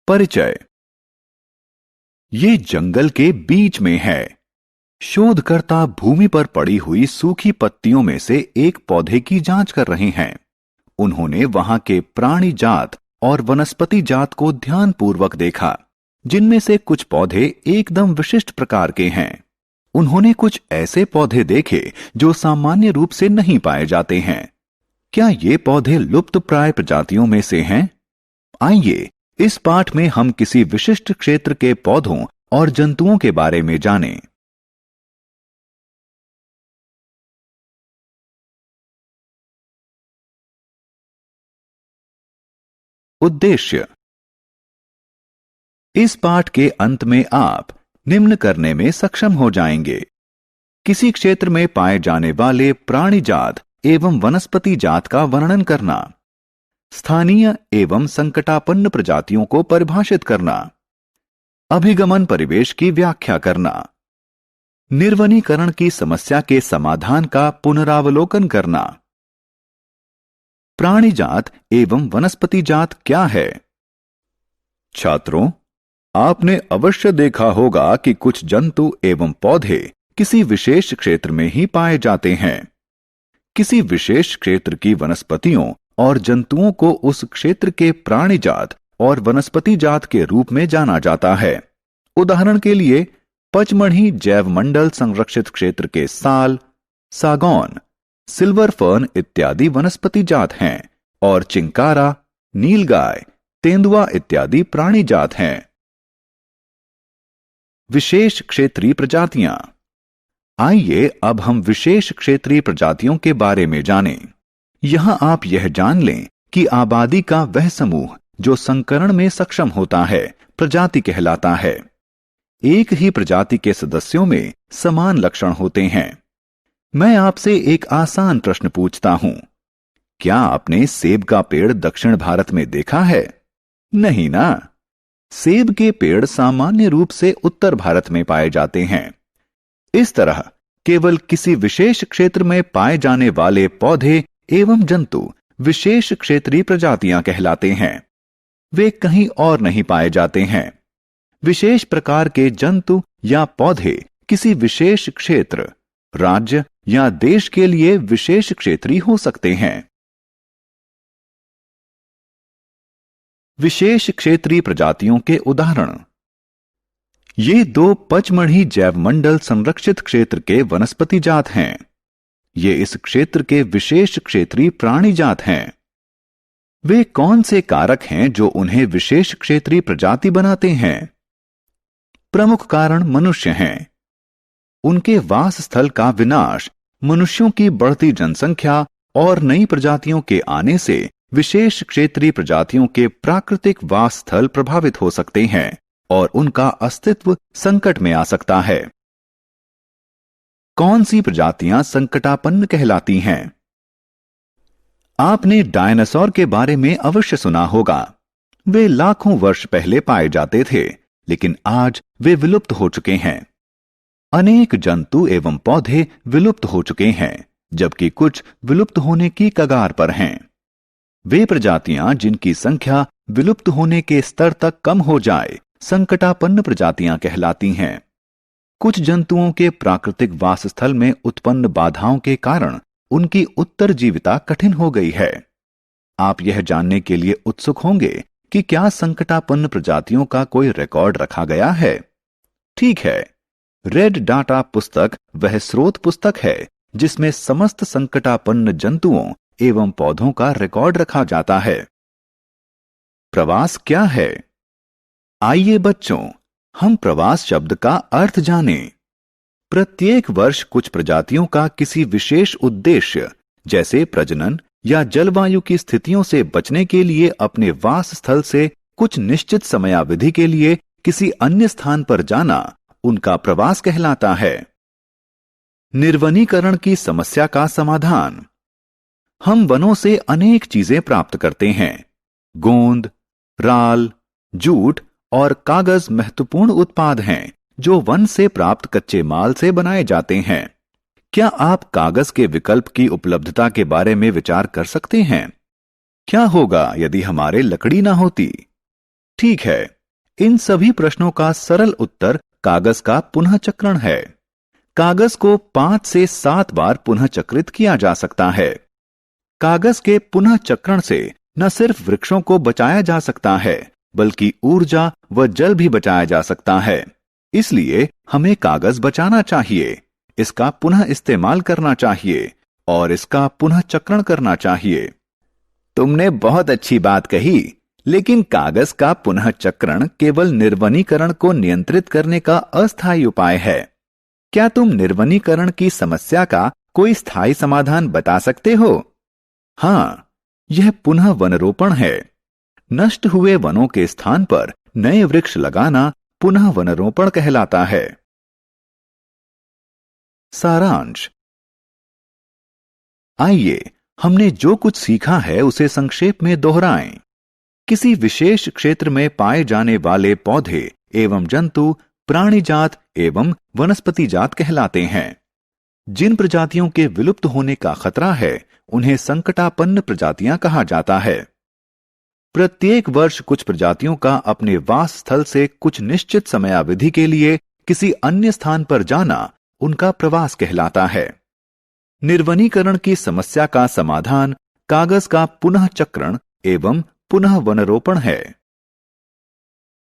परिचय। ये जंगल के बीच में है। शोधकर्ता भूमि पर पड़ी हुई सूखी पत्तियों में से एक पौधे की जांच कर रहे हैं। उन्होंने वहां के प्राणी जात और वनस्पति जात को ध्यानपूर्वक देखा, जिनमें से कुछ पौधे एकदम विशिष्ट प्रकार के हैं। उन्होंने कुछ ऐसे पौधे देखे जो सामान्य रूप से नहीं पाए जाते हैं। क्या ये पौधे लुप्तप्राय प्रजातियों में से हैं? आइए इस पाठ में हम किसी विशिष्ट क्षेत्र के पौधों और जंतुओं के बारे में जानें। उद्देश्य। इस पाठ के अंत में आप निम्न करने में सक्षम हो जाएंगे। किसी क्षेत्र में पाए जाने वाले प्राणी जात एवं वनस्पति जात का वर्णन करना, स्थानीय एवं संकटापन्न प्रजातियों को परिभाषित करना, अभिगमन परिवेश की व्याख्या करना, निर्वनीकरण की समस्या के समाधान का पुनरावलोकन करना। प्राणी जात एवं वनस्पति जात क्या है? छात्रों, आपने अवश्य देखा होगा कि कुछ जंतु एवं पौधे किसी विशेष क्षेत्र में ही पाए जाते हैं। किसी विशेष क्षेत्र की वनस्पतियों और जंतुओं को उस क्षेत्र के प्राणी जात और वनस्पति जात के रूप में जाना जाता है। उदाहरण के लिए पचमढ़ी जैवमंडल संरक्षित क्षेत्र के साल, सागौन, सिल्वर फर्न इत्यादि वनस्पति जात हैं और चिंकारा, नीलगाय, तेंदुआ इत्यादि प्राणी जात हैं। विशेष क्षेत्रीय प्रजातियां। आइए अब हम विशेष क्षेत्रीय प्रजातियों के बारे में जानें। यहां आप यह जान लें कि आबादी का वह समूह जो संकरण में सक्षम होता है प्रजाति कहलाता है। एक ही प्रजाति के सदस्यों में समान लक्षण होते हैं। मैं आपसे एक आसान प्रश्न पूछता हूं। क्या आपने सेब का पेड़ दक्षिण भारत में देखा है? नहीं ना। सेब के पेड़ सामान्य रूप से उत्तर भारत में पाए जाते हैं। इस तरह केवल किसी विशेष क्षेत्र में पाए जाने वाले पौधे एवं जंतु विशेष क्षेत्रीय प्रजातियां कहलाते हैं। वे कहीं और नहीं पाए जाते हैं। विशेष प्रकार के जंतु या पौधे किसी विशेष क्षेत्र, राज्य या देश के लिए विशेष क्षेत्रीय हो सकते हैं। विशेष क्षेत्रीय प्रजातियों के उदाहरण। ये दो पचमढ़ी जैवमंडल संरक्षित क्षेत्र के वनस्पति जात हैं। ये इस क्षेत्र के विशेष क्षेत्रीय प्राणी जात हैं। वे कौन से कारक हैं जो उन्हें विशेष क्षेत्रीय प्रजाति बनाते हैं? प्रमुख कारण मनुष्य हैं। उनके वास स्थल का विनाश, मनुष्यों की बढ़ती जनसंख्या और नई प्रजातियों के आने से विशेष क्षेत्रीय प्रजातियों के प्राकृतिक वास स्थल प्रभावित हो सकते हैं और उनका अस्तित्व संकट में आ सकता है। कौन सी प्रजातियां संकटापन्न कहलाती हैं? आपने डायनासोर के बारे में अवश्य सुना होगा। वे लाखों वर्ष पहले पाए जाते थे, लेकिन आज वे विलुप्त हो चुके हैं। अनेक जंतु एवं पौधे विलुप्त हो चुके हैं, जबकि कुछ विलुप्त होने की कगार पर हैं। वे प्रजातियां जिनकी संख्या विलुप्त होने के स्तर तक कम हो जाए संकटापन्न प्रजातियां कहलाती हैं। कुछ जंतुओं के प्राकृतिक वासस्थल में उत्पन्न बाधाओं के कारण उनकी उत्तरजीविता कठिन हो गई है। आप यह जानने के लिए उत्सुक होंगे कि क्या संकटापन्न प्रजातियों का कोई रिकॉर्ड रखा गया है? ठीक है, रेड डाटा पुस्तक वह स्रोत पुस्तक है जिसमें समस्त संकटापन्न जंतुओं एवं पौधों का रिकॉर्ड रखा जाता है। प्रवास क्या है? आइए बच्चों, हम प्रवास शब्द का अर्थ जानें। प्रत्येक वर्ष कुछ प्रजातियों का किसी विशेष उद्देश्य, जैसे प्रजनन या जलवायु की स्थितियों से बचने के लिए अपने वास स्थल से कुछ निश्चित समयावधि के लिए किसी अन्य स्थान पर जाना उनका प्रवास कहलाता है। निर्वनीकरण की समस्या का समाधान। हम वनों से अनेक चीजें प्राप्त करते हैं। गोंद, राल, जूट और कागज महत्वपूर्ण उत्पाद हैं जो वन से प्राप्त कच्चे माल से बनाए जाते हैं। क्या आप कागज के विकल्प की उपलब्धता के बारे में विचार कर सकते हैं? क्या होगा यदि हमारे लकड़ी ना होती? ठीक है, इन सभी प्रश्नों का सरल उत्तर कागज का पुनः चक्रण है। कागज को 5 से 7 बार पुनः चक्रित किया जा सकता है। कागज के पुनः चक्रण से न सिर्फ वृक्षों को बचाया जा सकता है, बल्कि ऊर्जा व जल भी बचाया जा सकता है। इसलिए हमें कागज बचाना चाहिए, इसका पुनः इस्तेमाल करना चाहिए और इसका पुनः चक्रण करना चाहिए। तुमने बहुत अच्छी बात कही, लेकिन कागज का पुनः चक्रण केवल निर्वनीकरण को नियंत्रित करने का अस्थायी उपाय है। क्या तुम निर्वनीकरण की समस्या का कोई स्थायी समाधान बता सकते हो? हाँ, यह पुनः वनरोपण है। नष्ट हुए वनों के स्थान पर नए वृक्ष लगाना पुनः वनरोपण कहलाता है। सारांश। आइए हमने जो कुछ सीखा है उसे संक्षेप में दोहराएं। किसी विशेष क्षेत्र में पाए जाने वाले पौधे एवं जंतु प्राणी जात एवं वनस्पति जात कहलाते हैं। जिन प्रजातियों के विलुप्त होने का खतरा है उन्हें संकटापन्न प्रजातियां कहा जाता है। प्रत्येक वर्ष कुछ प्रजातियों का अपने वास स्थल से कुछ निश्चित समयावधि के लिए किसी अन्य स्थान पर जाना उनका प्रवास कहलाता है। निर्वनीकरण की समस्या का समाधान कागज का पुनः चक्रण एवं पुनः वनरोपण है।